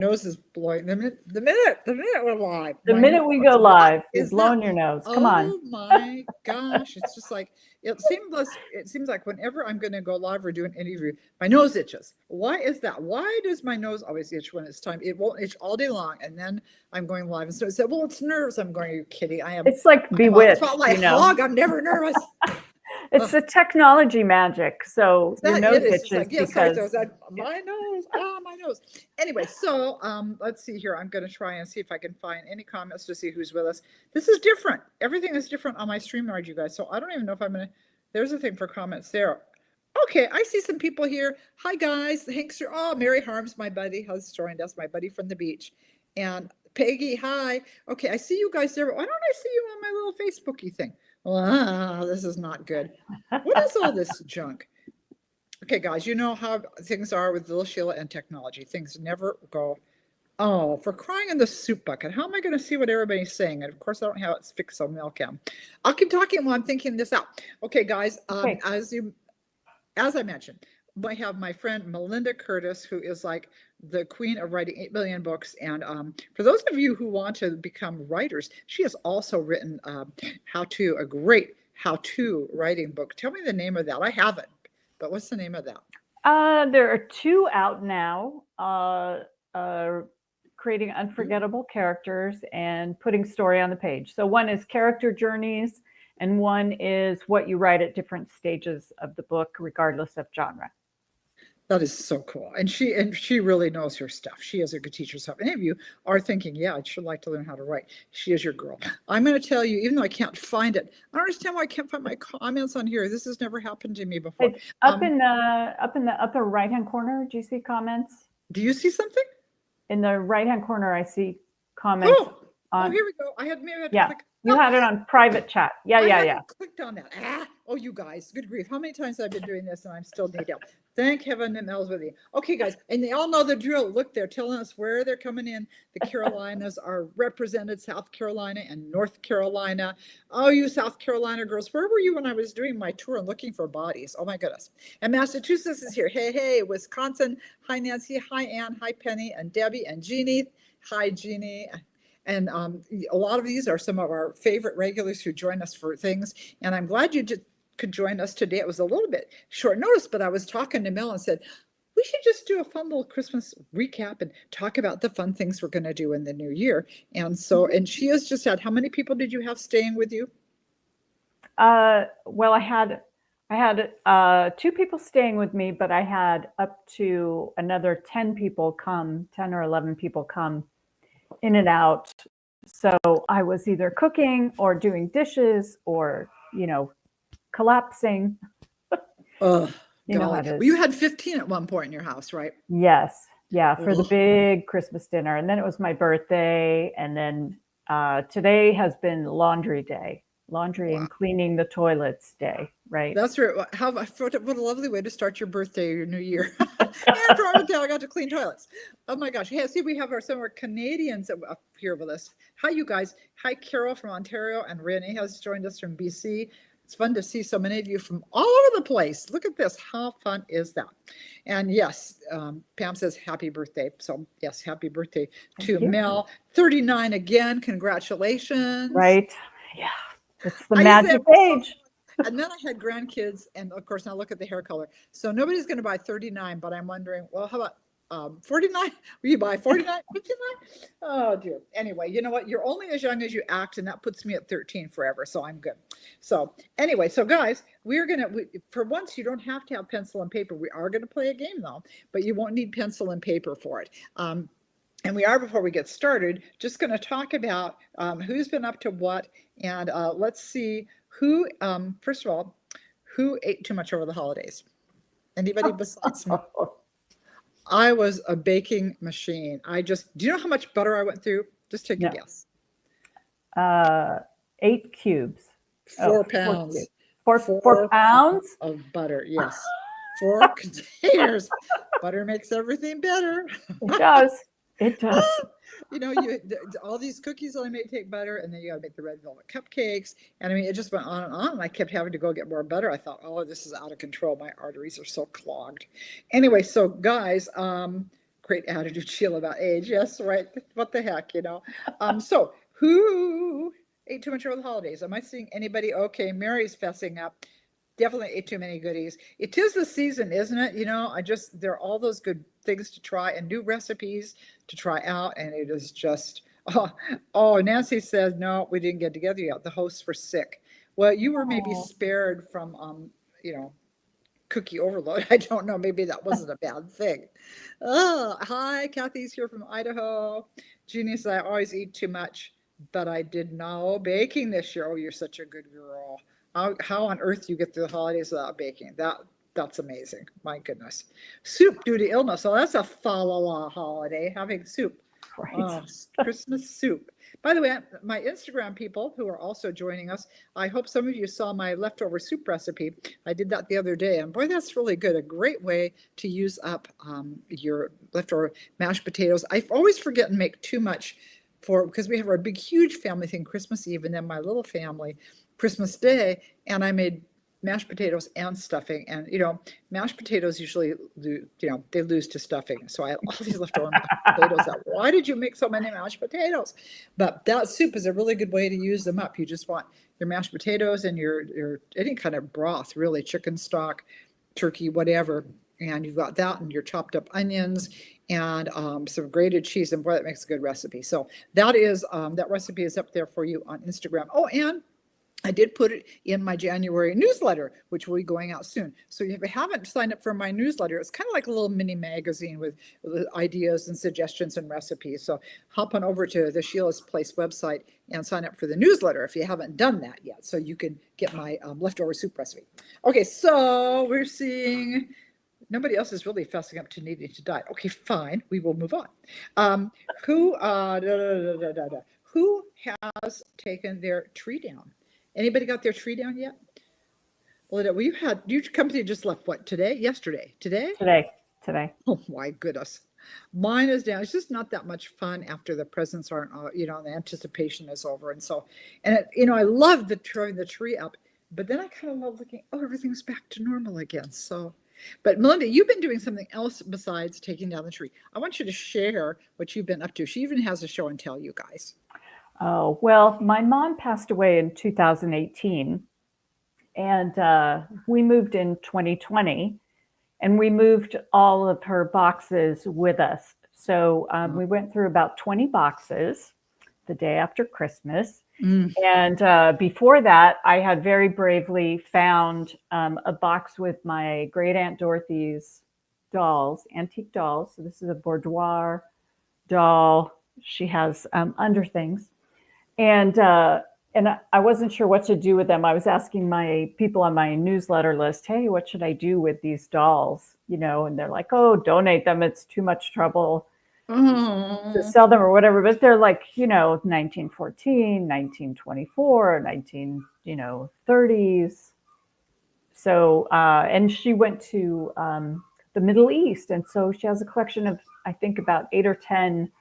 nose is blowing. The minute we're live, The my nose. minute we go What live, you're is that? blowing your nose. Come on. Oh my gosh! It's just like it seems like whenever I'm going to go live or do an interview, my nose itches. Why is that? Why does my nose always itch when it's time? It won't itch all day long, and then I'm going live, and so it said, "Well, it's nerves." I'm going, "Are you kidding? It's like I'm a bewitched, spotlight you know. hog. I'm never nervous." It's the technology magic. So your That nose it is just itches like, yeah, sorry, so because is that my nose? My nose. Anyway, so let's see here. I'm going to try and see if I can find any comments to see who's with us. This is different. Everything is different on my StreamYard, you guys. So I don't even know if I'm going to. There's a thing for comments there. Okay, I see some people here. Hi, guys. Thanks. Oh, Mary Harms, my buddy, has joined us, my buddy from the beach. And Peggy, hi. Okay, I see you guys there. But why don't I see you on my little Facebooky thing? Wow, this is not good. What is all this junk? Okay, guys, you know how things are with little Sheila and technology. Things never go. Oh, for crying in the soup bucket. How am I going to see what everybody's saying? And of course, I don't have it fixed on Mailcam. I'll keep talking while I'm thinking this out. Okay, guys, Okay. as I mentioned, I have my friend Melinda Curtis, who is like the queen of writing 8 billion books. And for those of you who want to become writers, she has also written a great how-to writing book. Tell me the name of that. I haven't, but what's the name of that? There are 2 out now. Creating unforgettable characters and putting story on the page. So one is character journeys, and one is what you write at different stages of the book, regardless of genre. That is so cool. And she really knows her stuff. She is a good teacher. So if any of you are thinking, yeah, I'd sure like to learn how to write, she is your girl. I'm going to tell you, even though I can't find it, I don't understand why I can't find my comments on here. This has never happened to me before. It's up in the upper right-hand corner. Do you see comments? Do you see something? In the right-hand corner, I see comments. Oh, here we go. I had to click. You had it on private chat. Yeah. Clicked on that. Oh, you guys, good grief. How many times I've been doing this and I'm still need help. Thank heaven it melds with you. Okay, guys, and they all know the drill. Look, they're telling us where they're coming in. The Carolinas are represented, South Carolina and North Carolina. Oh, you South Carolina girls, where were you when I was doing my tour and looking for bodies? Oh my goodness. And Massachusetts is here. Hey, Wisconsin. Hi, Nancy. Hi, Ann. Hi, Penny and Debbie and Jeannie. Hi, Jeannie. And a lot of these are some of our favorite regulars who join us for things. And I'm glad you could join us today. It was a little bit short notice, but I was talking to Mel and said, we should just do a fun little Christmas recap and talk about the fun things we're going to do in the new year. And so, and she has just had, how many people did you have staying with you? Well, I had 2 people staying with me, but I had up to another 10 or 11 people come in and out. So I was either cooking or doing dishes or, collapsing. You know how it is. Well, you had 15 at one point in your house, right? Yes. Yeah. For the big Christmas dinner. And then it was my birthday. And then today has been laundry day. Laundry and cleaning the toilets day, right? That's right. What a lovely way to start your birthday, your new year. And probably I got to clean toilets. Oh my gosh. Hey, see, we have some of our Canadians up here with us. Hi, you guys. Hi, Carol from Ontario, and Renee has joined us from BC. It's fun to see so many of you from all over the place. Look at this. How fun is that? And yes, Pam says happy birthday. So yes, happy birthday to Mel. 39 again. Congratulations. Right. Yeah. It's the magic age. And then I had grandkids, and of course, now look at the hair color. So nobody's going to buy 39, but I'm wondering, well, how about 49? Will you buy 49, 59? Oh, dear. Anyway, you know what? You're only as young as you act, and that puts me at 13 forever, so I'm good. So anyway, so guys, for once, you don't have to have pencil and paper. We are going to play a game, though, but you won't need pencil and paper for it. And we are, before we get started, just going to talk about who's been up to what. And let's see who, first of all, who ate too much over the holidays? Anybody besides me? I was a baking machine. do you know how much butter I went through? Just take a guess. 8 cubes. 4 pounds. 4 pounds? Of butter, yes. 4 containers. Butter makes everything better. It does. It does. All these cookies that I made take butter, and then you got to make the red velvet cupcakes. And I mean, it just went on and on. And I kept having to go get more butter. I thought, oh, this is out of control. My arteries are so clogged. Anyway, so guys, Great attitude, Sheila, about age. Yes, right. What the heck, So who ate too much over the holidays? Am I seeing anybody? Okay, Mary's fessing up. Definitely ate too many goodies. It is the season, isn't it? There are all those good things to try and new recipes to try out, and it is just Nancy says no, we didn't get together yet. The hosts were sick. Well, you were maybe Oh. spared from cookie overload. I don't know. Maybe that wasn't a bad thing. Oh, hi, Kathy's here from Idaho. Jeannie says, I always eat too much, but I did no baking this year. Oh, you're such a good girl. How on earth do you get through the holidays without baking? That's amazing. My goodness. Soup due to illness. Oh, that's a fa-la-la holiday, having soup. Right. Oh, Christmas soup. By the way, my Instagram people who are also joining us, I hope some of you saw my leftover soup recipe. I did that the other day, and boy, that's really good. A great way to use up your leftover mashed potatoes. I always forget and make too much because we have our big, huge family thing Christmas Eve, and then my little family Christmas Day, and I made mashed potatoes and stuffing. And, mashed potatoes usually, they lose to stuffing. So I have all these leftover mashed potatoes out. Why did you make so many mashed potatoes? But that soup is a really good way to use them up. You just want your mashed potatoes and your any kind of broth, really, chicken stock, turkey, whatever. And you've got that and your chopped up onions and some grated cheese. And boy, that makes a good recipe. So that recipe is up there for you on Instagram. Oh, and I did put it in my January newsletter, which will be going out soon. So if you haven't signed up for my newsletter, it's kind of like a little mini magazine with ideas and suggestions and recipes. So hop on over to the Sheila's Place website and sign up for the newsletter if you haven't done that yet, so you can get my leftover soup recipe. Okay, so we're seeing nobody else is really fessing up to needing to die. Okay, fine, we will move on. Who has taken their tree down? Anybody got their tree down yet? Melinda, well, your company just left what, today? Yesterday? Today? Today. Oh my goodness. Mine is down. It's just not that much fun after the presents aren't, the anticipation is over. And so, I love throwing the tree up, but then I kind of love looking, everything's back to normal again. So, but Melinda, you've been doing something else besides taking down the tree. I want you to share what you've been up to. She even has a show and tell, you guys. Oh, well, my mom passed away in 2018, and we moved in 2020, and we moved all of her boxes with us. So we went through about 20 boxes the day after Christmas. And before that, I had very bravely found a box with my great Aunt Dorothy's dolls, antique dolls. So this is a boudoir doll. She has under things. And I wasn't sure what to do with them. I was asking my people on my newsletter list, hey, what should I do with these dolls? And they're like, oh, donate them. It's too much trouble to sell them or whatever. But they're like, 1914, 1924, 1930s. So, and she went to the Middle East. And so she has a collection of, I think, about 8 or 10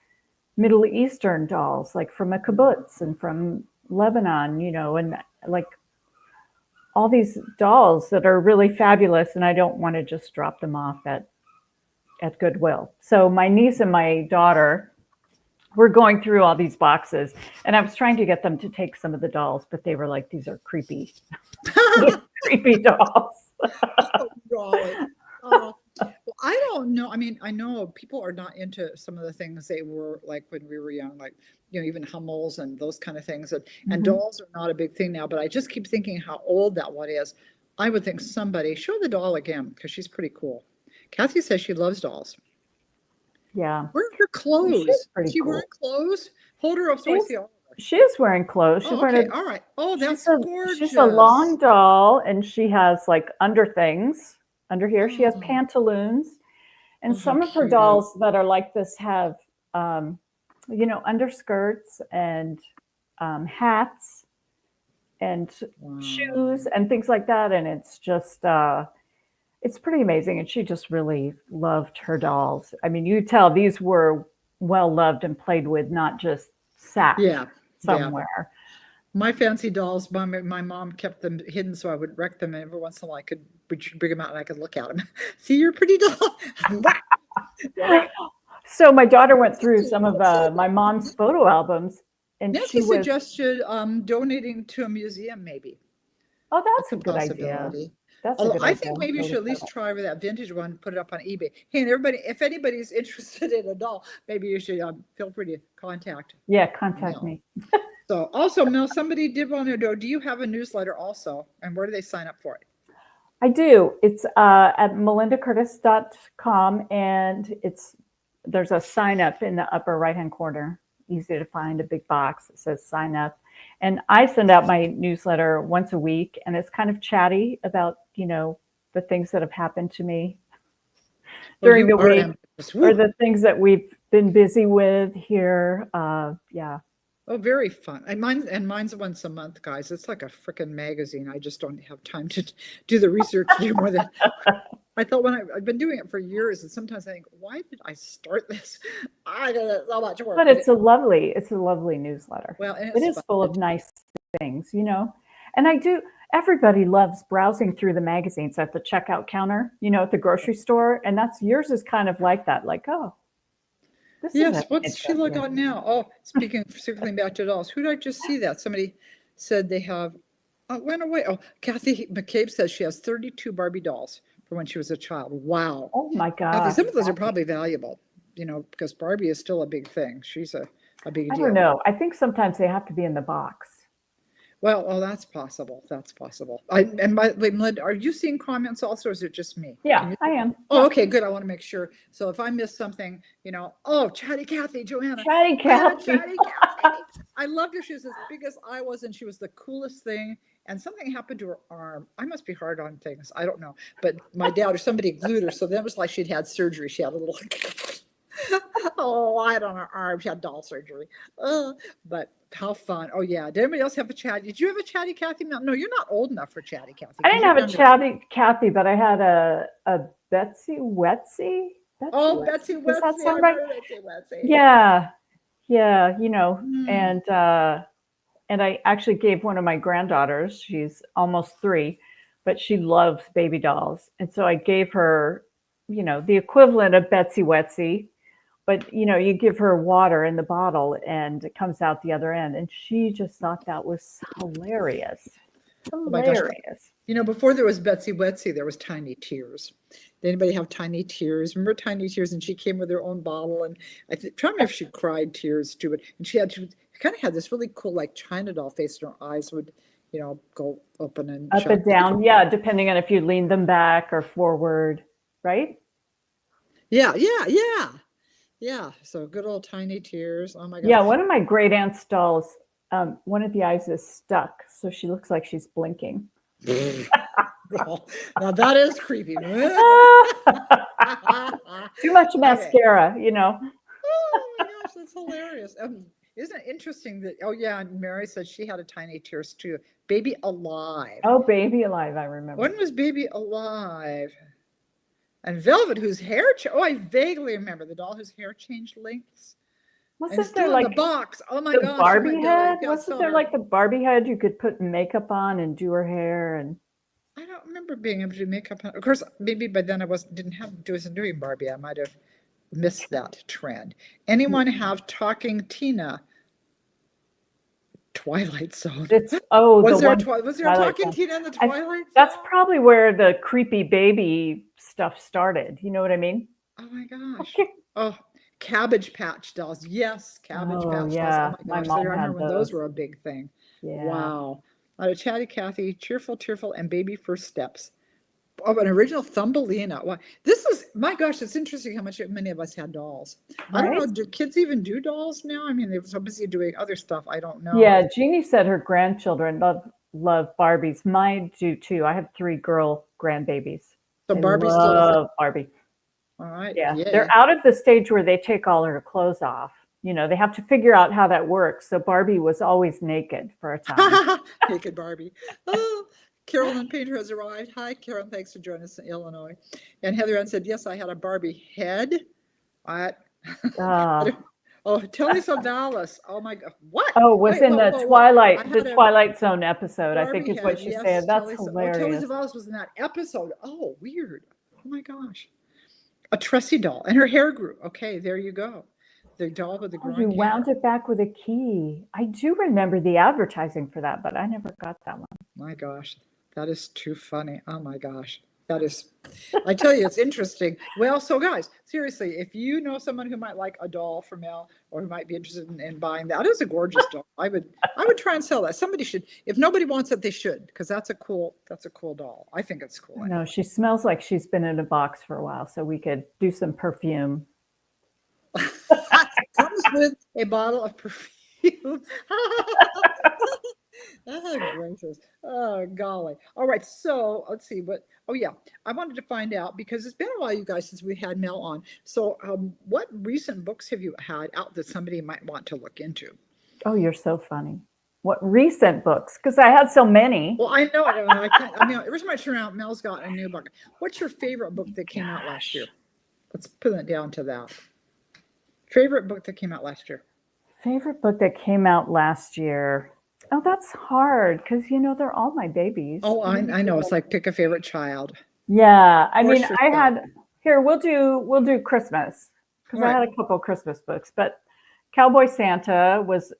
Middle Eastern dolls, like from a kibbutz and from Lebanon, and like all these dolls that are really fabulous. And I don't want to just drop them off at Goodwill. So my niece and my daughter were going through all these boxes, and I was trying to get them to take some of the dolls, but they were like, these are creepy, creepy dolls. Well, I don't know. I mean, I know people are not into some of the things they were like when we were young, like, even Hummels and those kind of things. And dolls are not a big thing now, but I just keep thinking how old that one is. I would think somebody, show the doll again, because she's pretty cool. Kathy says she loves dolls. Yeah. Where are her clothes? Is she wearing clothes? Hold her up so I see all of her. She is wearing clothes. She's wearing all right. Oh, that's gorgeous. She's a long doll, and she has like under things. Under here, she has pantaloons. And some of her dolls that are like this have, underskirts and hats and shoes and things like that. And it's just, it's pretty amazing. And she just really loved her dolls. I mean, you tell these were well loved and played with, not just sat somewhere. Yeah. My fancy dolls, my mom kept them hidden so I would wreck them, and every once in a while I could bring them out and I could look at them. See your pretty doll. So my daughter went through some of my mom's photo albums, and Nancy she was, suggested donating to a museum, maybe. oh, That's that's a a good idea. possibility. That's a Although good I idea. think maybe you should at least try with that vintage one, put it up on eBay. Hey, and everybody, if anybody's interested in a doll, maybe you should feel free to contact Yeah, contact Mel. me. So also, Mel, somebody did want to know, do you have a newsletter also? And where do they sign up for it? I do. It's at melindacurtis.com, and there's a sign up in the upper right hand corner. Easy to find, a big box that says sign up. And I send out my newsletter once a week, and it's kind of chatty about, the things that have happened to me during the week, or the things that we've been busy with here. Yeah. Oh, very fun. And mine's once a month, guys. It's like a freaking magazine. I just don't have time to do the research to do more than I thought when I've been doing it for years, and sometimes I think, why did I start this? I got so much work. But it's a lovely newsletter. Well, and it is fun. full of nice things, And everybody loves browsing through the magazines at the checkout counter, at the grocery store. And yours is kind of like that, like, oh, this is yes, what's Sheila got now? Oh, circling back to dolls. Who did I just see that? Somebody said they have, it went away. Oh, Kathy McCabe says she has 32 Barbie dolls from when she was a child. Wow. Oh my God. Kathy, some of those are probably valuable, because Barbie is still a big thing. She's a big deal. I don't know. I think sometimes they have to be in the box. Well, oh, that's possible. That's possible. Wait, Melinda, are you seeing comments also, or is it just me? Yeah, I am. Oh, okay, good. I want to make sure. So if I miss something, oh, Chatty Kathy, Joanna. Chatty Kathy. Chatty Kathy. I loved her. She was as big as I was, and she was the coolest thing. And something happened to her arm. I must be hard on things. I don't know. But my dad or somebody glued her. So then it was like she'd had surgery. She had a little light on her arm. She had doll surgery. But how fun. Oh, yeah. Did anybody else have a chatty? Did you have a Chatty Kathy? No, you're not old enough for Chatty Kathy. I didn't have a Chatty Kathy, but I had a Betsy Wetsy. Betsy Wetsy. Does that sound right? Betsy Wetsy. Yeah. And I actually gave one of my granddaughters, she's almost 3, but she loves baby dolls. And so I gave her, the equivalent of Betsy Wetsy, but you give her water in the bottle and it comes out the other end. And she just thought that was hilarious. Hilarious. Before there was Betsy Wetsy, there was Tiny Tears. Did anybody have Tiny Tears? Remember Tiny Tears? And she came with her own bottle, and I trying to remember if she cried tears to it. And she kind of had this really cool, like China doll face, and her eyes would, go open and up shut. and down. Yeah, depending on if you lean them back or forward, right? Yeah. So good old Tiny Tears. Oh my God. Yeah, one of my great aunt's dolls, one of the eyes is stuck, so she looks like she's blinking. Now that is creepy. Too much mascara, Oh my gosh, that's hilarious. Isn't it interesting that, oh yeah, Mary said she had a Tiny Tears too. Baby Alive. Oh, Baby Alive, I remember. When was Baby Alive? And Velvet, whose hair, I vaguely remember the doll whose hair changed lengths. Wasn't there like the box? Oh my the gosh. Barbie head? Wasn't there like the Barbie head you could put makeup on and do her hair? And I don't remember being able to do makeup on. Of course, maybe by then I wasn't doing Barbie. I might have missed that trend. Anyone have Talking Tina? Twilight Zone. Was there a Talking Tina in the Twilight Zone? That's probably where the creepy baby stuff started. You know what I mean? Oh my gosh. Oh, Cabbage Patch dolls. Yes, Cabbage Patch yeah. dolls. Oh my gosh. I remember when those were a big thing. Yeah. Wow. Chatty Kathy, Cheerful, and Baby First Steps. Oh, an original Thumbelina. Wow. My gosh, it's interesting how many of us had dolls. Right? I don't know, do kids even do dolls now? I mean, they're so busy doing other stuff. I don't know. Yeah, Jeannie said her grandchildren love Barbies. Mine do too. I have 3 girl grandbabies. So Barbie love Barbie. All right. Yeah. They're out of the stage where they take all her clothes off. They have to figure out how that works. So Barbie was always naked for a time. Naked Barbie. Oh, Carolyn Painter has arrived. Hi, Carolyn. Thanks for joining us in Illinois. And Heather Ann said, yes, I had a Barbie head. Telly Savalas. Oh my God. What? Oh, in the Twilight Zone episode, I think is what she said. That's hilarious. Telly Savalas was in that episode. Oh, weird. Oh my gosh. A Tressie doll, and her hair grew. Okay, there you go. The doll with the Oh, growing you hair. wound it back with a key. I do remember the advertising for that, but I never got that one. My gosh, that is too funny. Oh my gosh. That is, I tell you, it's interesting. Well, so guys, seriously, if you know someone who might like a doll for Mel or who might be interested in buying that, is a gorgeous doll. I would try and sell that. Somebody should, if nobody wants it, they should, because that's a cool doll. I think it's cool. No, she smells like she's been in a box for a while, so we could do some perfume. Comes with a bottle of perfume. Oh, gracious. Oh, golly. All right. So let's see what. Oh, yeah. I wanted to find out because it's been a while, you guys, since we had Mel on. So, what recent books have you had out that somebody might want to look into? Oh, you're so funny. What recent books? Because I had so many. Well, I know. I can't. I mean, every time I turn around, Mel's got a new book. What's your favorite book that came out last year? Let's put it down to that. Favorite book that came out last year? Favorite book that came out last year. Oh, that's hard because they're all my babies. Oh, I know. It's like pick a favorite child. Yeah, I mean, Force I yourself. had here. We'll do Christmas because I Right. had a couple Christmas books, but Cowboy Santa was.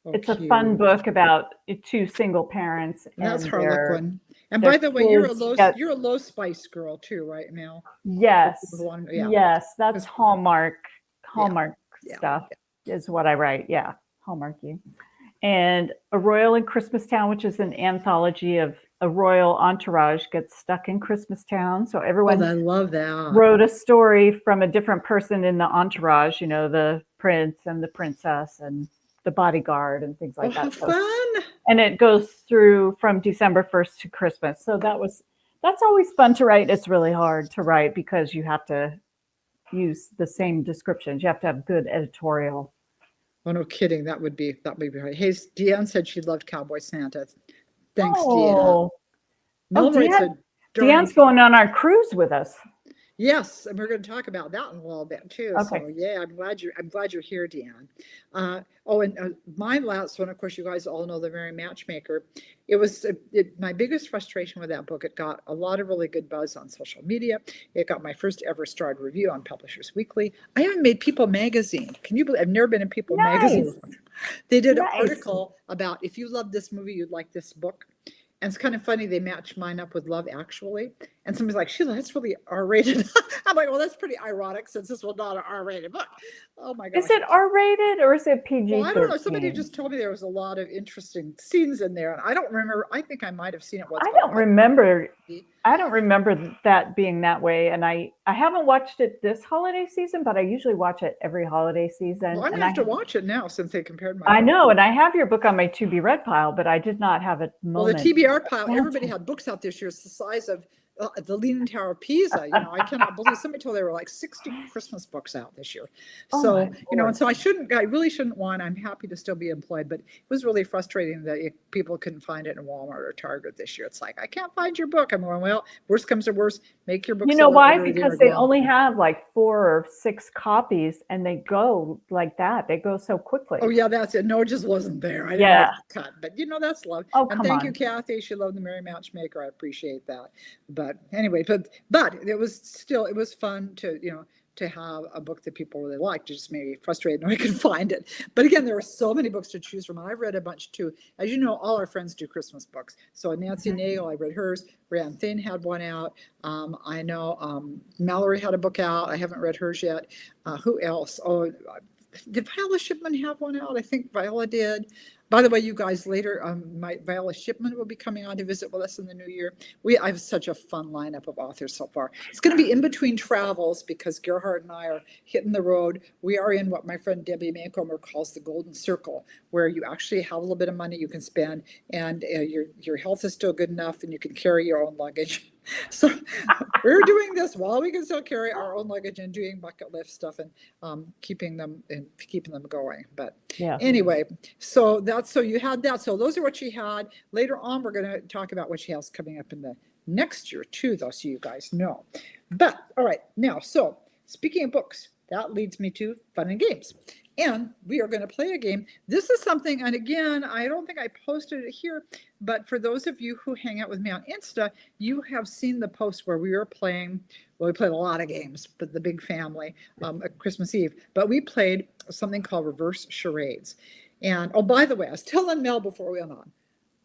Oh, It's a cute. fun book about two single parents. That's and Harlequin. And their by the way, you're a kids low get- you're a low spice girl too, right, Mel? Yes, Yeah. yes, that's Hallmark Yeah. stuff is what I write. Yeah, Hallmarky. And A Royal in Christmastown, which is an anthology of a royal entourage gets stuck in Christmastown. So Oh, everyone I love that. wrote a story from a different person in the entourage, the prince and the princess and the bodyguard and things Oh, like how that. So, fun. and it goes through from December 1st to Christmas. So that's always fun to write. It's really hard to write because you have to use the same descriptions. You have to have good editorial. Oh, no kidding. That would be right. Hey, Deanne said she loved Cowboy Santa. Thanks, Deanne. Oh, Mel writes a darn- Deanne's going on our cruise with us. Yes, and we're going to talk about that in a little bit too. Okay. So yeah, I'm glad you're here, Deanne. And my last one, of course, you guys all know The Merry Matchmaker. It was my biggest frustration with that book. It got a lot of really good buzz on social media. It got my first ever starred review on Publishers Weekly. I even made People Magazine. Can you believe? I've never been in People Magazine. They did an article about if you love this movie, you'd like this book. And it's kind of funny, they matched mine up with Love Actually. And somebody's like, Sheila, that's really R-rated. I'm like, well, that's pretty ironic since this was not an R-rated book. Oh my gosh. Is it R-rated or is it PG-13? Well, I don't know. Somebody just told me there was a lot of interesting scenes in there. And I don't remember. I think I might have seen it once. I don't remember that being that way. And I haven't watched it this holiday season, but I usually watch it every holiday season. Well, I'm going to have to watch it now since they compared my I know. And I have your book on my to be read pile, but I did not have it. Well, the TBR pile, everybody had books out this year. It's the size of the Leaning Tower of Pisa. I cannot believe somebody told there were like 60 Christmas books out this year. So, and so I really shouldn't whine. I'm happy to still be employed, but it was really frustrating that people couldn't find it in Walmart or Target this year. It's like, I can't find your book. I'm going, well, worst comes to worst, make your book. You know why? Because they only have like 4 or 6 copies and they go like that. They go so quickly. Oh yeah, that's it. No, it just wasn't there. I didn't cut, but that's love. Oh, and thank you, Kathy. She loved The Merry Matchmaker. I appreciate that. But anyway, but it was fun to have a book that people really liked. It just made me frustrated when I could find it. But again, there were so many books to choose from. I've read a bunch too. As you know, all our friends do Christmas books. So Nancy Nagel, I read hers. Rand Thin had one out. I know Mallory had a book out. I haven't read hers yet. Who else? Oh, did Viola Shipman have one out? I think Viola did. By the way, you guys, later, my Viola Shipman will be coming on to visit with us in the new year. I have such a fun lineup of authors so far. It's going to be in between travels because Gerhard and I are hitting the road. We are in what my friend Debbie Mancomer calls the golden circle, where you actually have a little bit of money you can spend, and your health is still good enough, and you can carry your own luggage. So we're doing this while we can still carry our own luggage and doing bucket list stuff and keeping them going. But anyway, so you had that. So those are what she had. Later on, we're going to talk about what she has coming up in the next year too, though, so you guys know. But all right, now, so speaking of books, that leads me to fun and games. And we are going to play a game. This is something, and again, I don't think I posted it here, but for those of you who hang out with me on Insta, you have seen the post where we were playing. Well, we played a lot of games, but the big family at Christmas Eve. But we played something called reverse charades. And oh, by the way, I was telling Mel before we went on.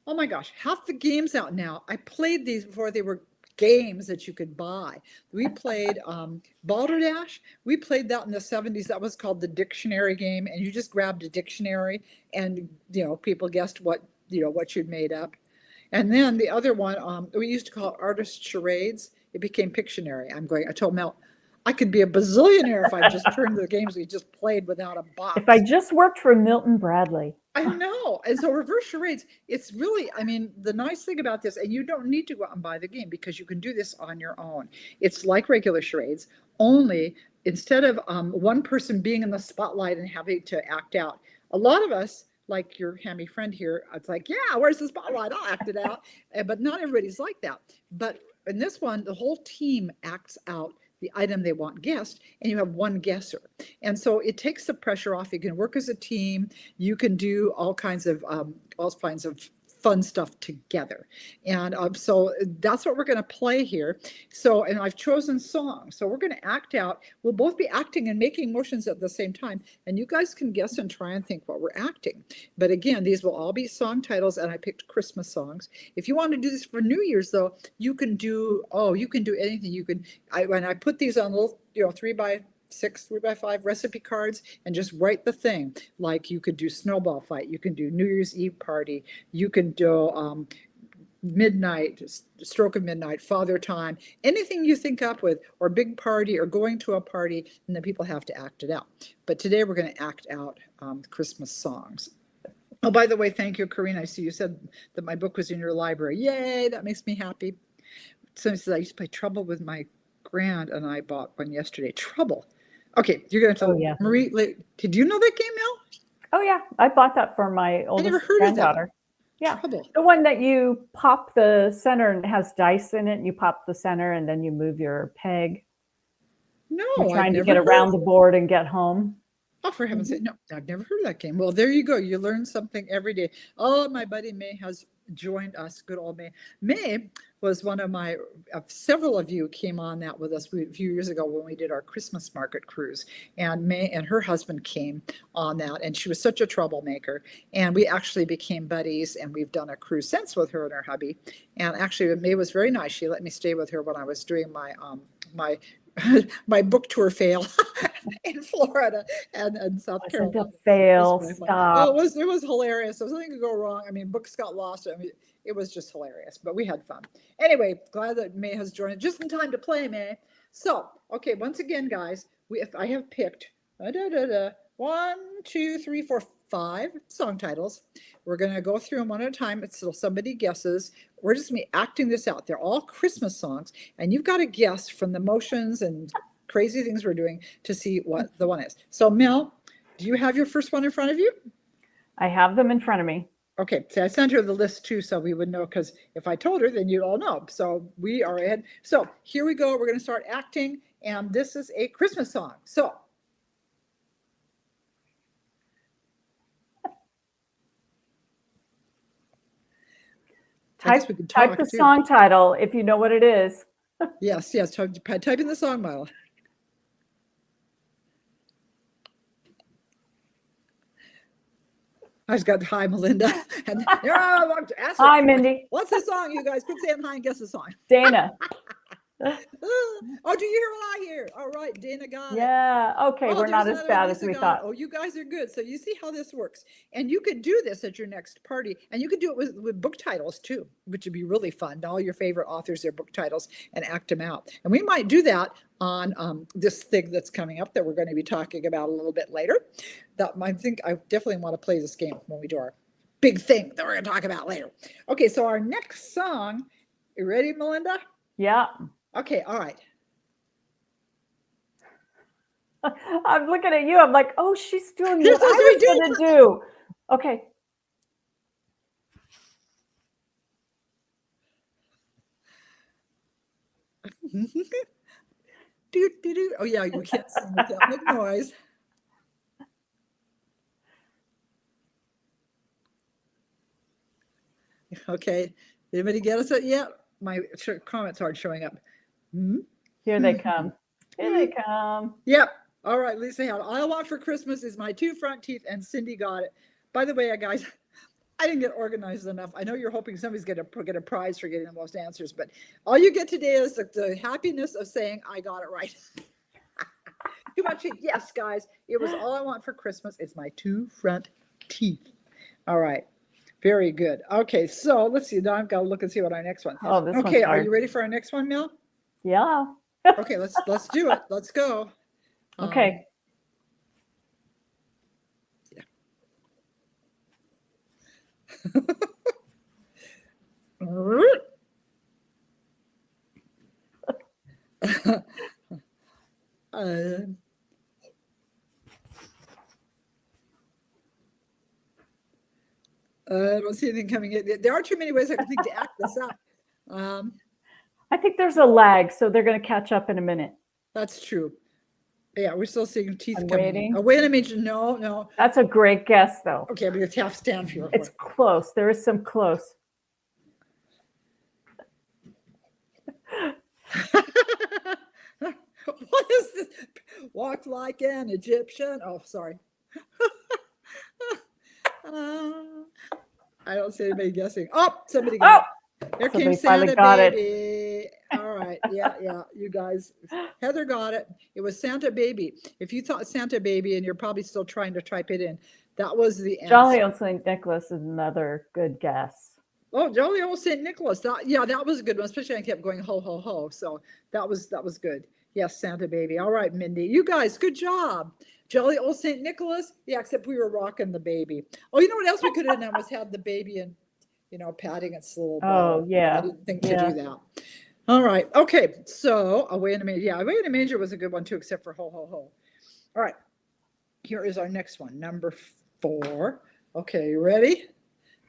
Oh my gosh, half the games out now. I played these before they were games that you could buy. We played Balderdash. We played that in the 70s. That was called the dictionary game. And you just grabbed a dictionary and, people guessed what you'd made up. And then the other one, we used to call it artist charades. It became Pictionary. I told Mel, I could be a bazillionaire if I just turned the games we just played without a box. If I just worked for Milton Bradley. I know. And so reverse charades, it's really, the nice thing about this, and you don't need to go out and buy the game because you can do this on your own. It's like regular charades, only instead of one person being in the spotlight and having to act out, a lot of us, like your hammy friend here, it's like, yeah, where's the spotlight? I'll act it out. But not everybody's like that. But in this one, the whole team acts out the item they want guessed, and you have one guesser. And so it takes the pressure off. You can work as a team. You can do all kinds of fun stuff together. And so that's what we're going to play here. So, and I've chosen songs. So we're going to act out. We'll both be acting and making motions at the same time. And you guys can guess and try and think what we're acting. But again, these will all be song titles, and I picked Christmas songs. If you want to do this for New Year's, though, you can do anything. When I put these on little, 3x6, 3x5 recipe cards and just write the thing. Like you could do snowball fight, you can do New Year's Eve party, you can do midnight, stroke of midnight, father time, anything you think up with, or big party, or going to a party, and then people have to act it out. But today we're going to act out Christmas songs. Oh, by the way, thank you, Karina. I see you said that my book was in your library. Yay, that makes me happy. Somebody says I used to play Trouble with my grand, and I bought one yesterday. Trouble. Okay, you're going to tell Marie. Did you know that game, Mel? Oh yeah, I bought that for my oldest granddaughter. Yeah, Trouble. The one that you pop the center and it has dice in it, and you pop the center and then you move your peg. No, you're trying to get around the board and get home. Oh, for heaven's sake, no, I've never heard of that game. Well, there you go. You learn something every day. Oh, my buddy May has joined us. Good old May. May was one of my, several of you came on that with us a few years ago when we did our Christmas market cruise. And May and her husband came on that, and she was such a troublemaker. And we actually became buddies, and we've done a cruise since with her and her hubby. And actually, May was very nice. She let me stay with her when I was doing my my book tour fail in Florida and South Carolina. Fail, stop. Oh, it was hilarious. So something could go wrong. Books got lost. It was just hilarious, but we had fun. Anyway, glad that May has joined just in time to play, May. So, okay, once again, guys, I have picked 1, 2, 3, 4, 5 song titles. We're going to go through them one at a time until somebody guesses. We're just going to be acting this out. They're all Christmas songs, and you've got to guess from the motions and crazy things we're doing to see what the one is. So, Mel, do you have your first one in front of you? I have them in front of me. Okay, so I sent her the list too, so we would know, because if I told her, then you'd all know. So we are ahead. So here we go. We're going to start acting, and this is a Christmas song. So. Type the song title if you know what it is. Yes. Type in the song, Mila. I just got hi, Melinda. And hi, Mindy. What's the song, you guys? Quit saying hi and guess the song. Dana. Oh, do you hear what I hear? All right, Dana got it. Yeah, okay, we're not as bad as we thought. Oh, you guys are good. So you see how this works. And you could do this at your next party. And you could do it with book titles too, which would be really fun. All your favorite authors, their book titles, and act them out. And we might do that on this thing that's coming up that we're going to be talking about a little bit later. I think I definitely want to play this game when we do our big thing that we're going to talk about later. Okay, so our next song, you ready, Melinda? Yeah. Okay, all right. I'm looking at you. I'm like, oh, she's doing what I was going to do. Okay. Oh, yeah, you can't sing without make noise. Okay. Anybody get us it yet? My comments aren't showing up. Hmm? Here they come. Here they come. Yep. All right, Lisa Howard. All I want for Christmas is my 2 front teeth, and Cindy got it. By the way, guys, I didn't get organized enough. I know you're hoping somebody's going to get a prize for getting the most answers, but all you get today is the happiness of saying, I got it right. Too much. Yes, guys. It was all I want for Christmas. It's my 2 front teeth. All right. Very good. Okay, so let's see. Now I've got to look and see what our next one. Oh, this one's Okay, are hard. you ready for our next one, Mel? Yeah. Okay, let's do it. Let's go. Okay. I don't see anything coming in. There are too many ways I can think to act this out. I think there's a lag, so they're going to catch up in a minute. That's true. Yeah, we're still seeing teeth I'm coming waiting. in. Oh, wait a minute. No. That's a great guess, though. Okay, I'm going to half stand for you. It's close. There is some close. What is this? Walk like an Egyptian. Oh, sorry. I don't see anybody guessing. Oh, somebody got it. There came Santa Baby. All right. Yeah. You guys. Heather got it. It was Santa Baby. If you thought Santa Baby and you're probably still trying to type it in, that was the answer. Jolly Old St. Nicholas is another good guess. Oh, Jolly Old St. Nicholas. That was a good one, especially I kept going ho, ho, ho. So that was good. Yes, Santa Baby. All right, Mindy. You guys, good job. Jolly Old St. Nicholas. Yeah, except we were rocking the baby. Oh, you know what else we could have done was had the baby and, patting its little ball. Oh, yeah. I didn't think to do that. All right. Okay. So Away in a Manger. Yeah, Away in a Manger was a good one too, except for ho, ho, ho. All right. Here is our next one, number 4. Okay, you ready?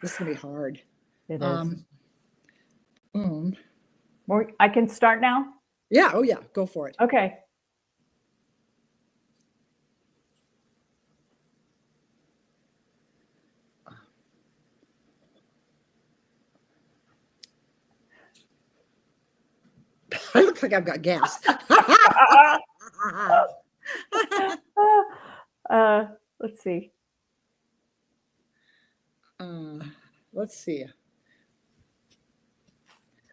This is going to be hard. It is. I can start now? Yeah. Oh, yeah. Go for it. Okay. I look like I've got gas. Let's see. Let's see.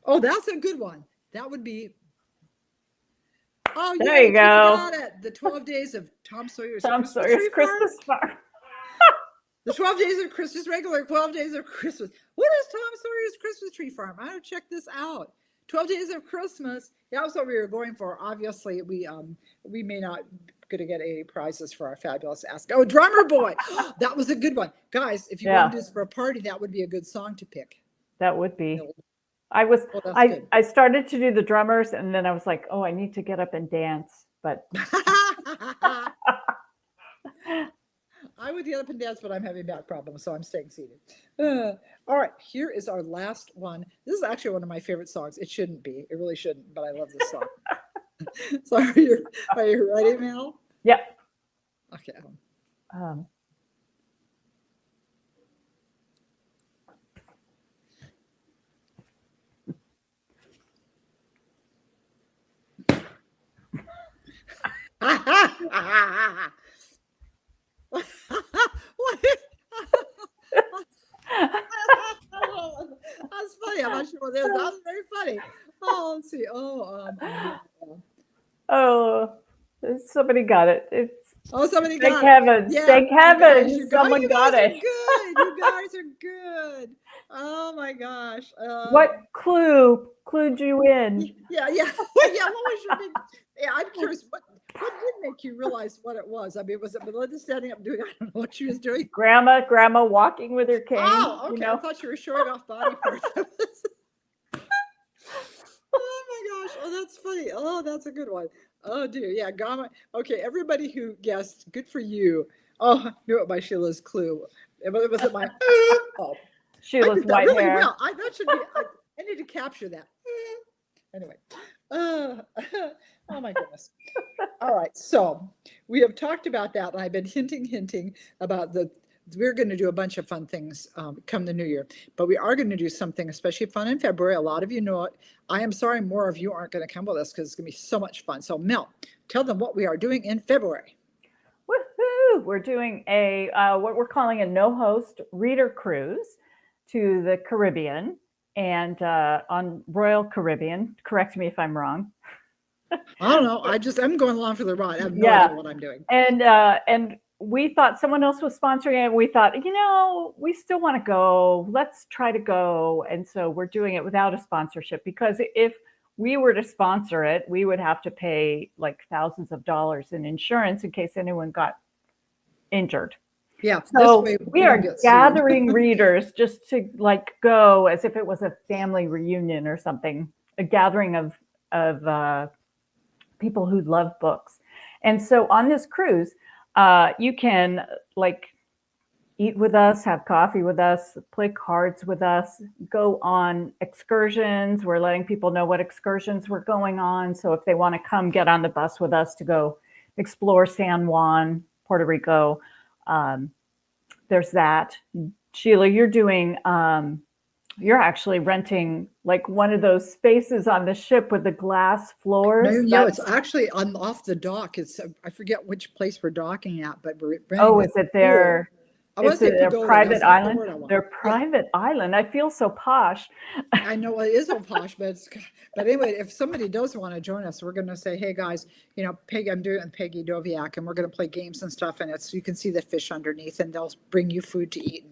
Oh, that's a good one. That would be. Oh, there you go. Got it. The 12 Days of Tom Sawyer's Christmas Farm. The 12 Days of Christmas, regular 12 Days of Christmas. What is Tom Sawyer's Christmas Tree Farm? I have to check this out. 12 Days of Christmas. That was what we were going for. Obviously, we may not going to get any prizes for our fabulous ask. Oh, Drummer Boy. That was a good one. Guys, if you want to do this for a party, that would be a good song to pick. That would be. I started to do the drummers and then I was like, oh, I need to get up and dance. But I would get up and dance, but I'm having back problems, so I'm staying seated. All right, here is our last one. This is actually one of my favorite songs. It shouldn't be. It really shouldn't, but I love this song. So are you ready, Mel? Yep. Okay. What? That's funny. I'm not sure what it is. That was very funny. Oh, let's see. Somebody got it. Somebody got it. Heavens. Yeah. Thank heavens. Someone got it. Good. You guys are good. Oh my gosh. What clue clued you in? Yeah. What was your big? Yeah, I'm curious. What did make you realize what it was? I mean, was it Melinda standing up doing? I don't know what she was doing. Grandma walking with her cane. Oh, okay. I thought you were showing off body parts. Oh my gosh. Oh, that's funny. Oh, that's a good one. Oh dear. Yeah, Gamma. Okay, everybody who guessed, good for you. Oh, I knew it by Sheila's clue. Was it my Sheila's white really hair. Well. That should be. I need to capture that. Anyway. Oh my goodness. All right. So we have talked about that, and I've been hinting about the we're going to do a bunch of fun things come the new year, but we are going to do something especially fun in February. A lot of you know it. I am sorry more of you aren't going to come with us because it's going to be so much fun. So Mel, tell them what we are doing in February. Woohoo! We're doing a what we're calling a no-host reader cruise to the Caribbean and on Royal Caribbean. Correct me if I'm wrong. I don't know. I'm going along for the ride. I have no idea what I'm doing. And we thought someone else was sponsoring it. We thought, we still want to go. Let's try to go. And so we're doing it without a sponsorship, because if we were to sponsor it, we would have to pay like thousands of dollars in insurance in case anyone got injured. Yeah. So we are gathering readers just to like go as if it was a family reunion or something, a gathering of people who love books. And so on this cruise, you can like eat with us, have coffee with us, play cards with us, go on excursions. We're letting people know what excursions we're going on. So if they want to come get on the bus with us to go explore San Juan, Puerto Rico, there's that. Sheila, you're doing, you're actually renting like one of those spaces on the ship with the glass floors. No, it's actually off the dock. I forget which place we're docking at, but we're renting. Oh, is it their? Is it a private island? Their private island. I feel so posh. I know it is so posh, but anyway, if somebody does want to join us, we're going to say, hey guys, Peggy, I'm doing it with Peggy Doviak, and we're going to play games and stuff, and you can see the fish underneath, and they'll bring you food to eat.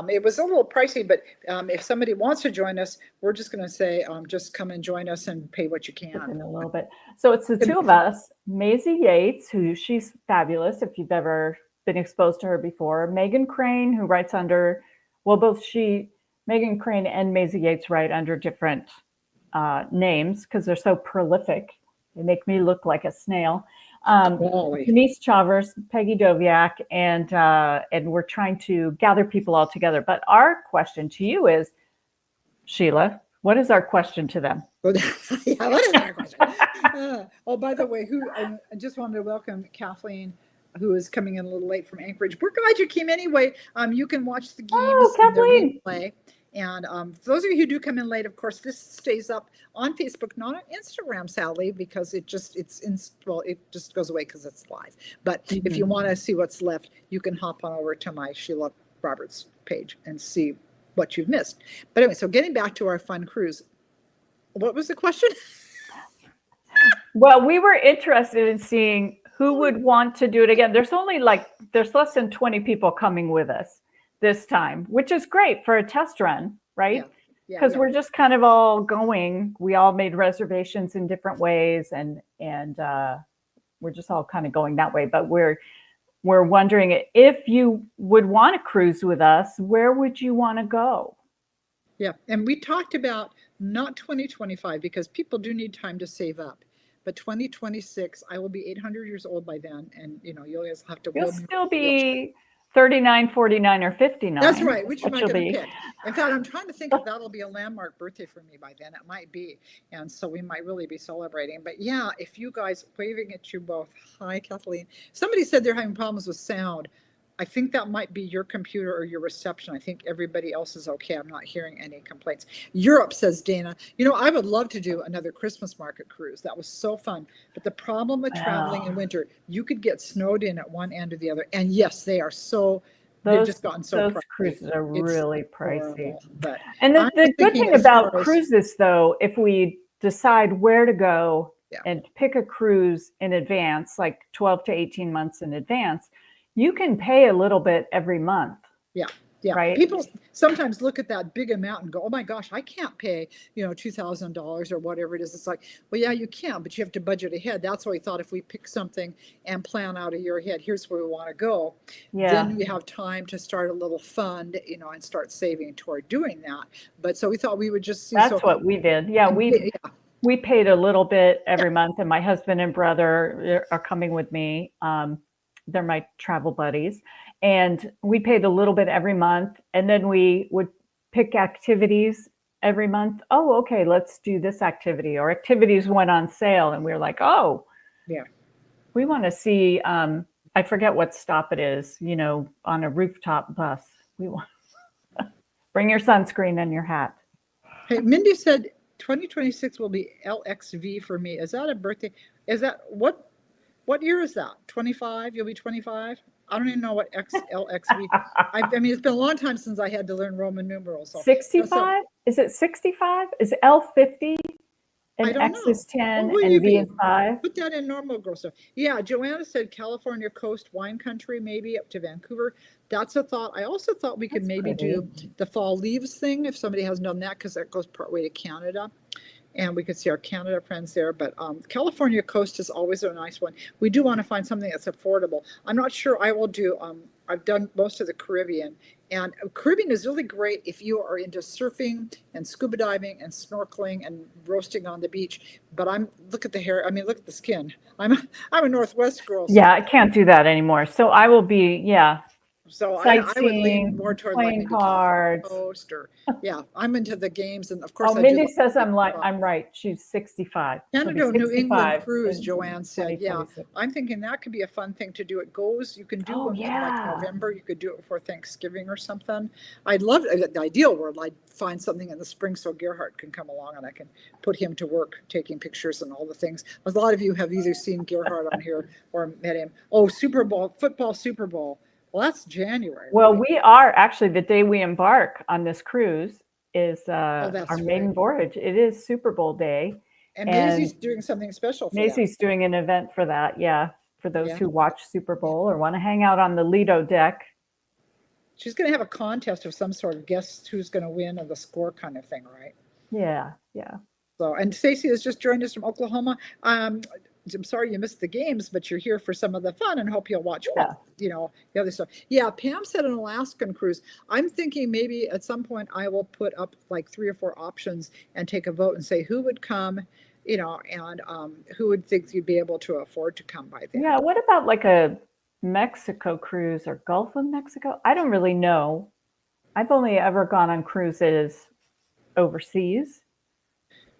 It was a little pricey, but if somebody wants to join us, we're just going to say, just come and join us and pay what you can. In a little bit. So it's the two of us, Maisie Yates, she's fabulous. If you've ever been exposed to her before, Megan Crane, who writes under, Megan Crane and Maisie Yates write under different names because they're so prolific. They make me look like a snail. Denise Chavers, Peggy Doviak, and we're trying to gather people all together. But our question to you is, Sheila, what is our question to them? What is our question? By the way, I just wanted to welcome Kathleen, who is coming in a little late from Anchorage. We're glad you came anyway. You can watch the games. Oh, Kathleen. Play. And for those of you who do come in late, of course, this stays up on Facebook, not on Instagram, sadly, because it just goes away because it's live. But if you want to see what's left, you can hop on over to my Sheila Roberts page and see what you've missed. But anyway, so getting back to our fun cruise, what was the question? Well, we were interested in seeing who would want to do it again. There's less than 20 people coming with us this time, which is great for a test run, right? Because we're just kind of all going. We all made reservations in different ways, and we're just all kind of going that way. But we're wondering if you would want to cruise with us, where would you want to go? Yeah, and we talked about not 2025 because people do need time to save up. But 2026, I will be 800 years old by then, and you'll just have to. You'll still be 39, 49, or 59. That's right. Which am I going to pick? In fact, I'm trying to think if that'll be a landmark birthday for me by then. It might be, and so we might really be celebrating. But yeah, if you guys, waving at you both. Hi, Kathleen. Somebody said they're having problems with sound. I think that might be your computer or your reception. I think everybody else is okay. I'm not hearing any complaints. Europe, says Dana. I would love to do another Christmas market cruise. That was so fun. But the problem with traveling in winter, you could get snowed in at one end or the other. And yes, they've just gotten so pricey. Those cruises are really pricey. But and the good thing about cruises, though, if we decide where to go and pick a cruise in advance, like 12 to 18 months in advance, you can pay a little bit every month. Yeah. Right. People sometimes look at that big amount and go, oh my gosh, I can't pay, $2,000 or whatever it is. It's like, well, yeah, you can, but you have to budget ahead. That's why we thought if we pick something and plan out a year ahead, here's where we want to go. Then we have time to start a little fund, and start saving toward doing that. But so we thought we would just see. That's what we did. Yeah. We paid a little bit every month, and my husband and brother are coming with me. They're my travel buddies. And we paid a little bit every month. And then we would pick activities every month. Oh, okay, let's do this activity. Or activities went on sale. And we were like, oh, yeah, we want to see a I forget what stop it is, on a rooftop bus. We want bring your sunscreen and your hat. Hey, Mindy said 2026 will be LXV for me. Is that a birthday? Is that what year is that? 25? You'll be 25? I don't even know what LXV. I mean, it's been a long time since I had to learn Roman numerals. So 65? Is it 65? Is L 50 I and don't X know. is 10 What will and you V be? is 5? Put that in normal girl stuff. Yeah, Joanna said California coast wine country, maybe up to Vancouver. That's a thought. I also thought we could That's maybe pretty. do the fall leaves thing if somebody hasn't done that, because that goes partway to Canada. And we could see our Canada friends there. But California coast is always a nice one. We do want to find something that's affordable. I'm not sure I will do. I've done most of the Caribbean, and Caribbean is really great if you are into surfing and scuba diving and snorkeling and roasting on the beach. But look at the hair. I mean, look at the skin. I'm a Northwest girl. So Yeah, I can't do that anymore. So I will be, So I would lean sightseeing, more toward like playing maybe California cards. coast or yeah, I'm into the games and of Oh, course I do Mindy love says I'm baseball. right. She's 65. She'll be Canada, New England 65 cruise, in Joanne said. Yeah, 2026. I'm thinking that could be a fun thing to do. It goes, you can do Oh, them in like yeah. November. You could do it before Thanksgiving or something. I'd love the ideal world. I'd find something in the spring so Gerhardt can come along and I can put him to work taking pictures and all the things. A lot of you have either seen Gerhardt on here or met him. Oh, Super Bowl, football Super Bowl. Well, that's January, Well, right? we are actually the day we embark on this cruise is Oh, our that's maiden right. voyage. It is Super Bowl day, And and Maisie's doing something special for that. Maisie's doing an event for that. Yeah, for those Yeah. who watch Super Yeah. Bowl or want to hang out on the Lido deck. She's going to have a contest of some sort of guess who's going to win or the score kind of thing, right? Yeah. So, and Stacy has just joined us from Oklahoma. I'm sorry you missed the games, but you're here for some of the fun and hope you'll watch Yeah. the other stuff. Yeah, Pam said an Alaskan cruise. I'm thinking maybe at some point I will put up like 3 or 4 options and take a vote and say who would come, and who would think you'd be able to afford to come by then. Yeah. What about like a Mexico cruise or Gulf of Mexico? I don't really know. I've only ever gone on cruises overseas.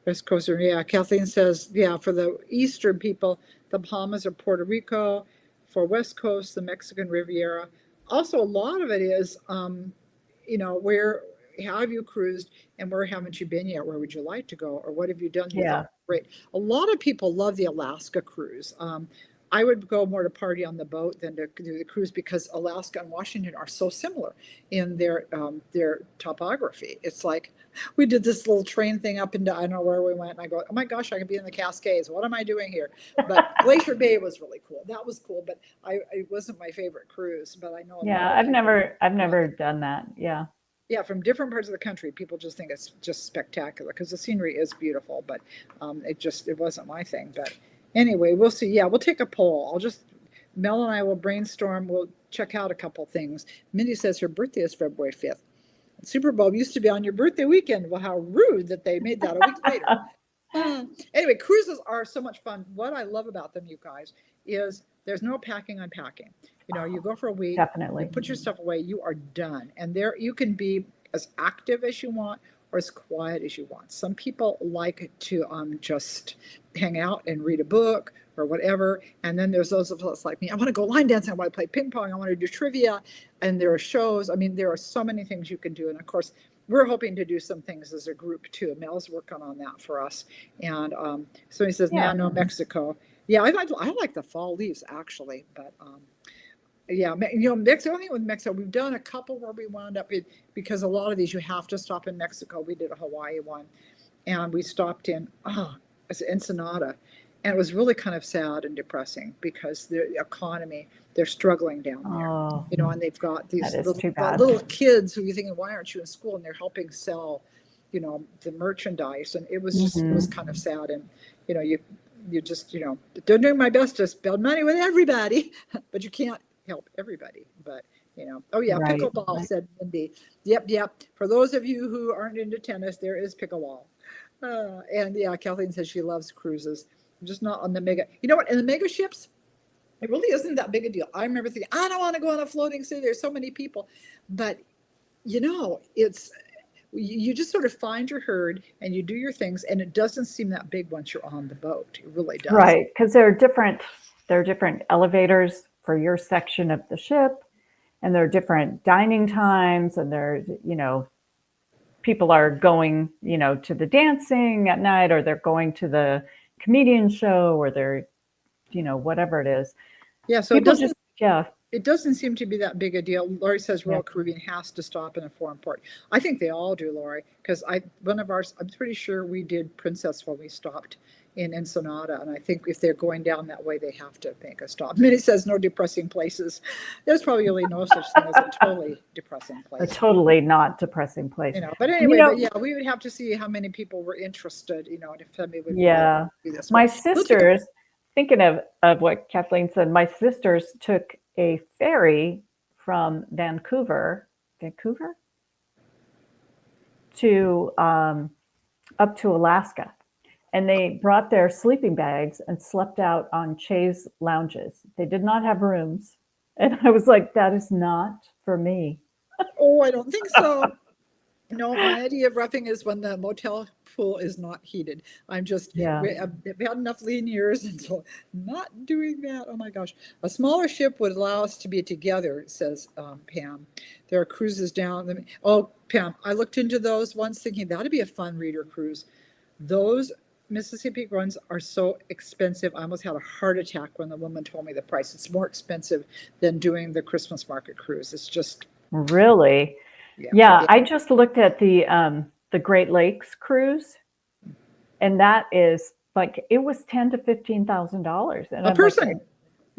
West Coast, yeah. Kathleen says, yeah, for the Eastern people, the Bahamas or Puerto Rico. For West Coast, the Mexican Riviera. Also, a lot of it is, where have you cruised and where haven't you been yet? Where would you like to go? Or what have you done you Yeah. thought great? A lot of people love the Alaska cruise. I would go more to party on the boat than to do the cruise because Alaska and Washington are so similar in their topography. It's like we did this little train thing up into I don't know where we went, and I go, oh my gosh, I could be in the Cascades. What am I doing here? But Glacier Bay was really cool. That was cool, but it wasn't my favorite cruise. But I know a lot Yeah. of I've people. never done that. Yeah. Yeah, from different parts of the country, people just think it's just spectacular because the scenery is beautiful, but it wasn't my thing. But anyway, we'll see. Yeah, we'll take a poll. Mel and I will brainstorm. We'll check out a couple things. Mindy says her birthday is February 5th. Super Bowl used to be on your birthday weekend. Well, how rude that they made that a week later. Anyway, cruises are so much fun. What I love about them, you guys, is there's no packing, unpacking. You go for a week, Definitely. you put your stuff away, you are done. And there you can be as active as you want or as quiet as you want. Some people like to just hang out and read a book or whatever. And then there's those of us like me. I want to go line dancing. I want to play ping pong. I want to do trivia. And there are shows. I mean, there are so many things you can do. And of course, we're hoping to do some things as a group too. Mel's working on that for us. And so he says, Yeah. no, Mexico. Yeah, I like the fall leaves actually, but yeah, Mexico. Only with Mexico, we've done a couple where we wound up because a lot of these you have to stop in Mexico. We did a Hawaii one, and we stopped in it's Ensenada, and it was really kind of sad and depressing because the economy they're struggling down there. Oh, And they've got these that is too bad. little kids who you're thinking, why aren't you in school? And they're helping sell, the merchandise, and it was just it was kind of sad. And you just they're doing my best to spend money with everybody, but you can't help everybody. But oh yeah, Right. pickleball, said Mindy. Yep. For those of you who aren't into tennis, there is pickleball. And yeah, Kathleen says she loves cruises. I'm just not on the mega. You know what? In the mega ships, it really isn't that big a deal. I remember thinking, I don't want to go on a floating city. There's so many people, but it's you just sort of find your herd and you do your things, and it doesn't seem that big once you're on the boat. It really does. Right, because there are different elevators for your section of the ship, and there are different dining times, and there, people are going, to the dancing at night, or they're going to the comedian show, or they're, whatever it is. Yeah, so People just, yeah. It doesn't seem to be that big a deal. Lori says Royal Caribbean has to stop in a foreign port. I think they all do, Lori, because I'm pretty sure we did Princess when we stopped in Ensenada, and I think if they're going down that way, they have to make a stop. Minnie says no depressing places. There's probably really no such thing as a totally depressing place. A totally not depressing place. But anyway, but we would have to see how many people were interested, if somebody would do this. My sisters, thinking of what Kathleen said, my sisters took a ferry from Vancouver to up to Alaska, and they brought their sleeping bags and slept out on chaise lounges. They did not have rooms, and I was like, that is not for me. Oh, I don't think so. No, my idea of roughing is when the motel pool is not heated. I'm just, we have had enough lean years, and so not doing that. Oh my gosh. A smaller ship would allow us to be together, says Pam. There are cruises down. Oh, Pam, I looked into those once thinking that'd be a fun reader cruise. Those Mississippi runs are so expensive. I almost had a heart attack when the woman told me the price. It's more expensive than doing the Christmas market cruise. It's just. Really? Yeah, I just looked at the Great Lakes cruise, and that is like, it was $10,000 to $15,000 a person.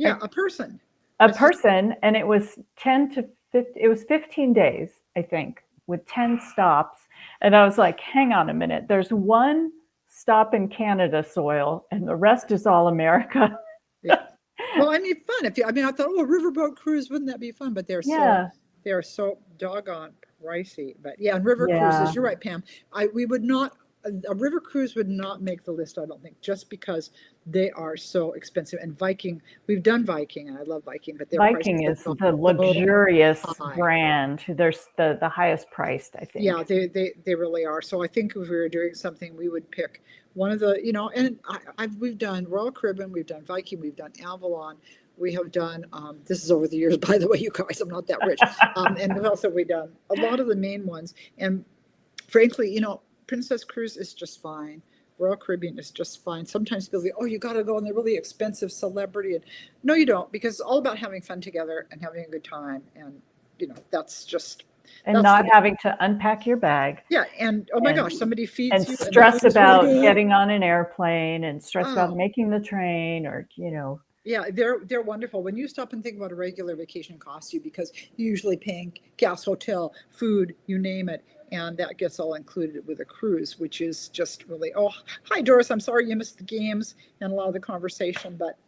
A person. A person, and it was 15 days, I think, with 10 stops. And I was like, hang on a minute, there's one stop in Canada soil, and the rest is all America. Well, I mean, fun. I thought, a riverboat cruise, wouldn't that be fun? But they're so doggone pricey. But and river cruises, you're right, Pam. We would not, a river cruise would not make the list, I don't think, just because they are so expensive. And Viking, we've done Viking, and I love Viking, but Viking is the luxurious brand. They're the highest priced, I think. Yeah, they really are. So I think if we were doing something, we would pick one of the, and we've done Royal Caribbean, we've done Viking, we've done Avalon. We have done, this is over the years, by the way, you guys, I'm not that rich. And what else have we done? A lot of the main ones. And frankly, Princess Cruise is just fine. Royal Caribbean is just fine. Sometimes people say, oh, you got to go on the really expensive celebrity. And no, you don't, because it's all about having fun together and having a good time. And, that's just. And not having to unpack your bag. Yeah, and oh my gosh, somebody feeds and you. Stress about getting on an airplane, and stress about making the train, or, Yeah, they're wonderful. When you stop and think about a regular vacation costs you, because you're usually paying gas, hotel, food, you name it, and that gets all included with a cruise, which is just really. Oh, hi Doris. I'm sorry you missed the games and a lot of the conversation, but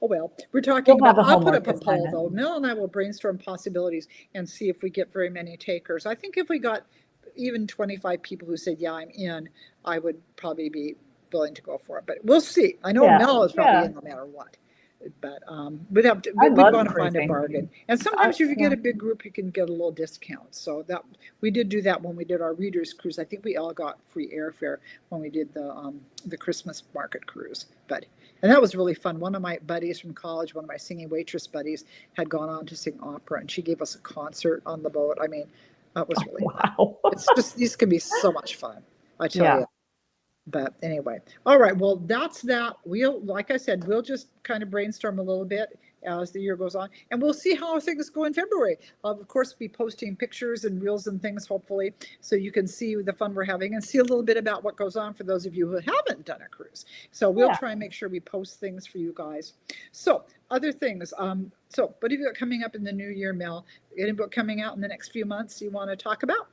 oh well. We're talking about. I'll put up a poll though. Mel and I will brainstorm possibilities and see if we get very many takers. I think if we got even 25 people who said, yeah, I'm in, I would probably be willing to go for it. But we'll see. I know Mel is probably in no matter what. But we'd want to find a bargain. And sometimes if you get a big group, you can get a little discount. So that we did do that when we did our readers cruise. I think we all got free airfare when we did the Christmas market cruise. And that was really fun. One of my buddies from college, one of my singing waitress buddies, had gone on to sing opera, and she gave us a concert on the boat. I mean, that was really fun. It's just, these can be so much fun, I tell you. But anyway, all right. Well, that's that. Like I said, we'll just kind of brainstorm a little bit as the year goes on, and we'll see how things go in February. I'll, of course, be posting pictures and reels and things, hopefully, so you can see the fun we're having and see a little bit about what goes on for those of you who haven't done a cruise. So we'll try and make sure we post things for you guys. So other things. So what have you got coming up in the new year, Mel? Any book coming out in the next few months you want to talk about?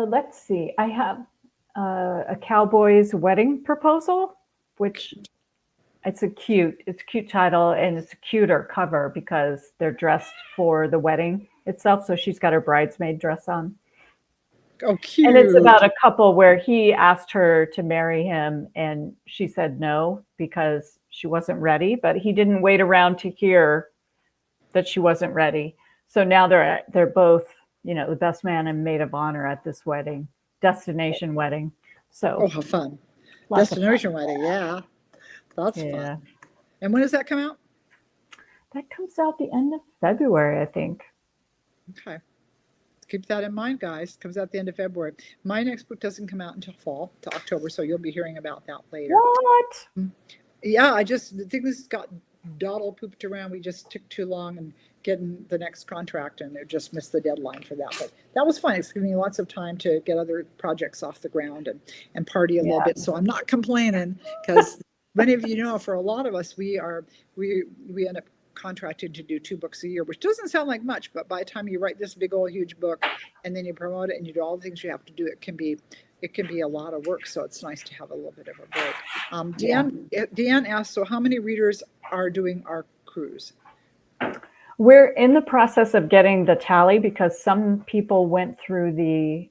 Let's see. I have a cowboy's wedding proposal, which it's a cute title, and it's a cuter cover because they're dressed for the wedding itself. So she's got her bridesmaid dress on. Oh, cute. And it's about a couple where he asked her to marry him and she said no because she wasn't ready, but he didn't wait around to hear that she wasn't ready. So now they're both, the best man and maid of honor at this wedding. Destination wedding. So how fun. Destination wedding, yeah. That's fun. And when does that come out? That comes out the end of February, I think. Okay. Keep that in mind, guys. Comes out the end of February. My next book doesn't come out until fall, to October, so you'll be hearing about that later. What? Yeah, the things got dawdle pooped around. We just took too long and getting the next contract, and it just missed the deadline for that. But that was fun. It's given me lots of time to get other projects off the ground and party a little bit. So I'm not complaining, because many of you know, for a lot of us, we end up contracted to do 2 books a year, which doesn't sound like much, but by the time you write this big old huge book and then you promote it and you do all the things you have to do, it can be a lot of work. So it's nice to have a little bit of a break. Deanne asked, so how many readers are doing our cruise? We're in the process of getting the tally, because some people went through the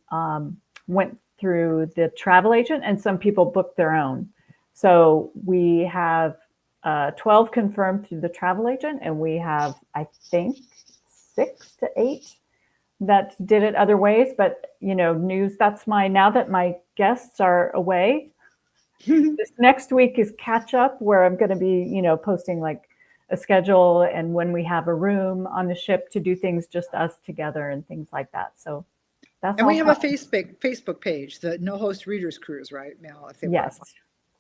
travel agent and some people booked their own. So we have 12 confirmed through the travel agent, and we have, I think, 6 to 8 that did it other ways. But news, now that my guests are away, this next week is catch up, where I'm going to be posting like a schedule and when we have a room on the ship to do things just us together and things like that. So that's and we have a Facebook page, the No Host Readers Cruise, right, Mel? If they yes.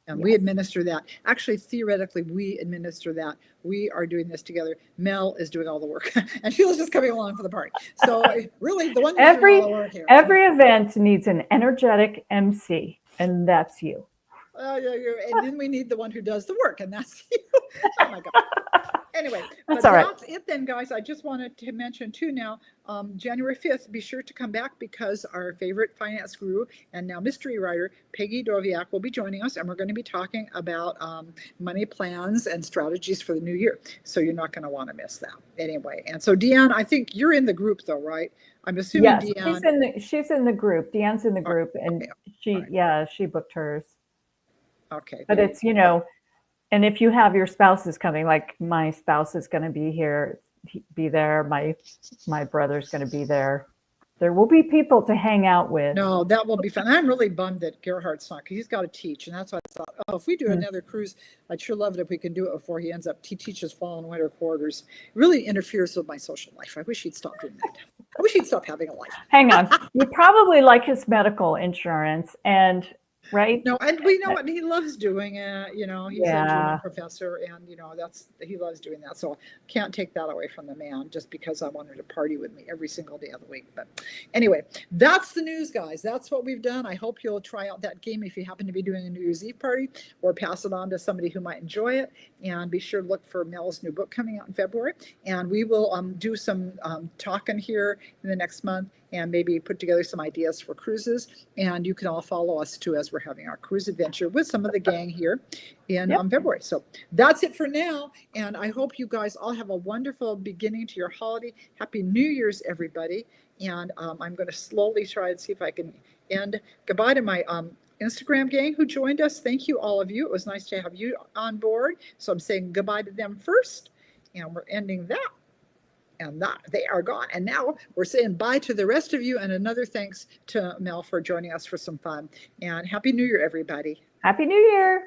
And we administer that. Actually, theoretically, we administer that. We are doing this together. Mel is doing all the work, and Sheila's just coming along for the party. So really, the one who's doing all the work here. Every event needs an energetic MC, and that's you. And then we need the one who does the work, and that's you. Oh my God. Anyway, that's all right. That's it then, guys. I just wanted to mention too now, January 5th, be sure to come back, because our favorite finance guru and now mystery writer, Peggy Doviak, will be joining us, and we're going to be talking about money plans and strategies for the new year. So you're not going to want to miss that. Anyway, and so Deanne, I think you're in the group though, right? I'm assuming yes, Deanne. She's in the group. Deanne's in the group, and she booked hers. Okay. But it's, and if you have your spouses coming, like my spouse is going to be here, be there. My brother's going to be there. There will be people to hang out with. No, that will be fun. I'm really bummed that Gerhardt's not, because he's got to teach. And that's why I thought, if we do another cruise, I'd sure love it if we can do it before he teaches fall and winter quarters. It really interferes with my social life. I wish he'd stop doing that. I wish he'd stop having a life. Hang on. You probably like his medical insurance, and right? No, and we know what he loves doing it. He's a German professor, and he loves doing that. So can't take that away from the man just because I wanted to party with me every single day of the week. But anyway, that's the news, guys. That's what we've done. I hope you'll try out that game if you happen to be doing a New Year's Eve party, or pass it on to somebody who might enjoy it. And be sure to look for Mel's new book coming out in February. And we will do some talking here in the next month, and maybe put together some ideas for cruises. And you can all follow us too, as we're having our cruise adventure with some of the gang here in February. So that's it for now. And I hope you guys all have a wonderful beginning to your holiday. Happy New Year's, everybody. And I'm going to slowly try and see if I can end. Goodbye to my Instagram gang who joined us. Thank you, all of you. It was nice to have you on board. So I'm saying goodbye to them first, and we're ending that. And that they are gone. And now we're saying bye to the rest of you. And another thanks to Mel for joining us for some fun. And Happy New Year, everybody. Happy New Year.